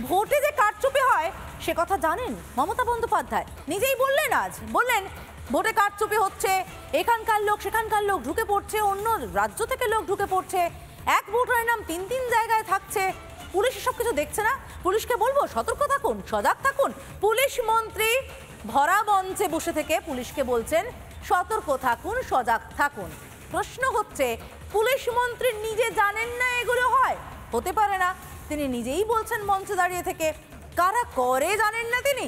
ভোটে যে কারচুপি হয় সে কথা জানেন মমতা বন্দ্যোপাধ্যায় নিজেই বললেন। আজ বললেন ভোটে কারচুপি হচ্ছে, এখানকার লোক সেখানকার লোক ঢুকে পড়ছে, অন্য রাজ্য থেকে লোক ঢুকে পড়ছে, এক ভোটারের নাম তিন তিন জায়গায় থাকছে। পুলিশ এসব কিছু দেখছে না? পুলিশকে বলবো সতর্ক থাকুন, সজাগ থাকুন। পুলিশ মন্ত্রী ভরা মঞ্চে বসে থেকে পুলিশকে বলছেন সতর্ক থাকুন, সজাগ থাকুন। প্রশ্ন হচ্ছে পুলিশ মন্ত্রী নিজে জানেন না এগুলো হয়? হতে পারে না, তিনি নিজেই বলছেন মঞ্চে দাঁড়িয়ে থেকে। কারা করে জানেন না তিনি?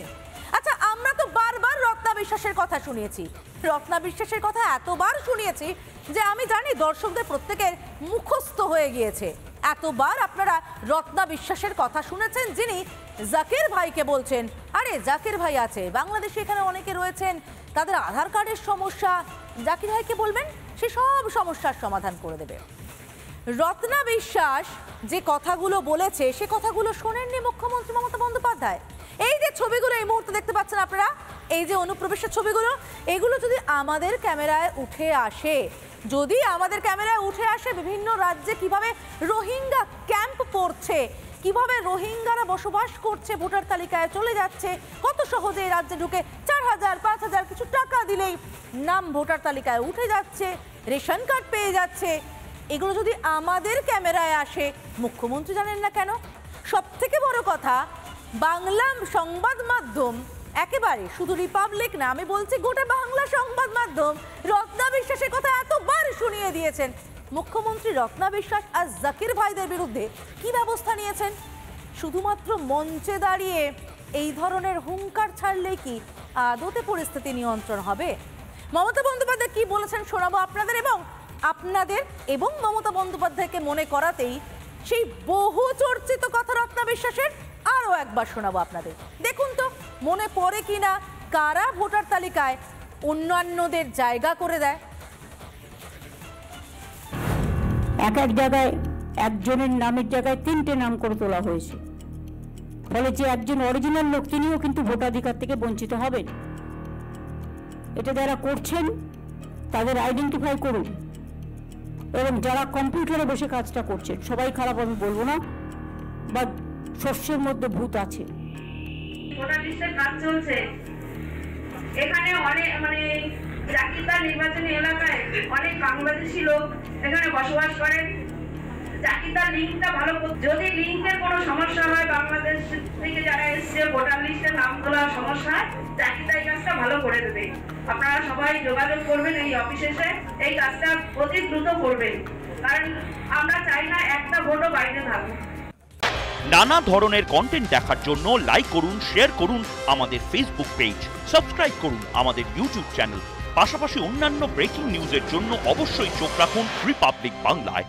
আচ্ছা, আমরা তো বারবার রত্না বিশ্বাসের কথা শুনিয়েছি, রত্না বিশ্বাসের কথা এতবার শুনিয়েছি যে আমি জানি দর্শকদের প্রত্যেকের মুখস্থ হয়ে গিয়েছে। এতবার আপনারা রত্না বিশ্বাসের কথা শুনেছেন, যিনি জাকির ভাইকে বলছেন আরে জাকির ভাই আছে বাংলাদেশে, এখানে অনেকে রয়েছেন, তাদের আধার কার্ডের সমস্যা, জাকির ভাইকে বলবেন সে সব সমস্যার সমাধান করে দেবে। রত্না বিশ্বাস যে কথাগুলো বলেছে সে কথাগুলো শোনেননি মুখ্যমন্ত্রী মমতা বন্দ্যোপাধ্যায়। এই যে ছবিগুলো এই মুহূর্তে দেখতে পাচ্ছেন আপনারা, এই যে অনুপ্রবেশের ছবিগুলো, এগুলো যদি আমাদের ক্যামেরায় উঠে আসে, যদি আমাদের ক্যামেরায় উঠে আসে বিভিন্ন রাজ্যে কিভাবে রোহিঙ্গা ক্যাম্প পড়ছে, কিভাবে রোহিঙ্গারা বসবাস করছে, ভোটার তালিকায় চলে যাচ্ছে, কত সহজে এই রাজ্যে ঢুকে 4000 5000 কিছু টাকা দিলেই নাম ভোটার তালিকায় উঠে যাচ্ছে, রেশন কার্ড পেয়ে যাচ্ছে, এগুলো যদি আমাদের ক্যামেরায় আসে মুখ্যমন্ত্রী জানেন না কেন? সব থেকে বড় কথা, বাংলা সংবাদ মাধ্যম একেবারে, শুধু রিপাবলিক না, আমি বলছি গোটা বাংলা সংবাদ মাধ্যম রত্না বিশ্বাসের কথা এতবার শুনিয়ে দিয়েছেন। মুখ্যমন্ত্রী রত্না বিশ্বাস আর জাকির ভাইদের বিরুদ্ধে কি ব্যবস্থা নিয়েছেন? শুধুমাত্র মঞ্চে দাঁড়িয়ে এই ধরনের হুঙ্কার ছাড়লেই কি আদতে পরিস্থিতি নিয়ন্ত্রণ হবে? মমতা বন্দ্যোপাধ্যায় কি বলেছেন শোনাবো আপনাদের এবং মমতা বন্দ্যোপাধ্যায়কে মনে করাতেই সেই বহু চর্চিত কথা রত্না বিশ্বাসের আরো একবার শোনাবো আপনাদের। দেখুন তো মনে পড়ে কিনা কারা ভোটার তালিকায় অন্যান্যদের জায়গা করে দেয়। এক এক জায়গায় একজনের নামের জায়গায় 3টে নাম করে তোলা হয়েছে, ফলে যে একজন অরিজিনাল লোক তিনিও কিন্তু ভোটাধিকার থেকে বঞ্চিত হবেন। এটা যারা করছেন তাদের আইডেন্টিফাই করুন, এবং যারা কম্পিউটারে বসে কাজটা করছেন সবাই খারাপ আমি বলবো না, বা শস্যের মধ্যে ভূত আছে। ভোটার লিস্টের কাজ চলছে, এখানে অনেক জাকিরদার নির্বাচনী এলাকায় অনেক বাংলাদেশি লোক এখানে বসবাস করেন। জাকিরদার লিঙ্কটা ভালো, যদি লিঙ্কের কোনো সমস্যা হয়, বাংলাদেশ থেকে যারা এসছে ভোটার লিস্টের নাম তোলার সমস্যা হয়, জাকিরদার এই কাজটা ভালো করে দেবে। আপনারা সবাই যোগাযোগ করবেন এই অফিসে এসে, এই কাজটা অতি দ্রুত করবেন, কারণ আমরা চাই না একটা ভোটও বাইরে থাকুক। নানা ধরনের কন্টেন্ট দেখার জন্য লাইক করুন, শেয়ার করুন আমাদের ফেসবুক পেজ, সাবস্ক্রাইব করুন আমাদের ইউটিউব চ্যানেল। পাশাপাশি অন্যান্য ব্রেকিং নিউজের জন্য অবশ্যই চোখ রাখুন রিপাবলিক বাংলায়।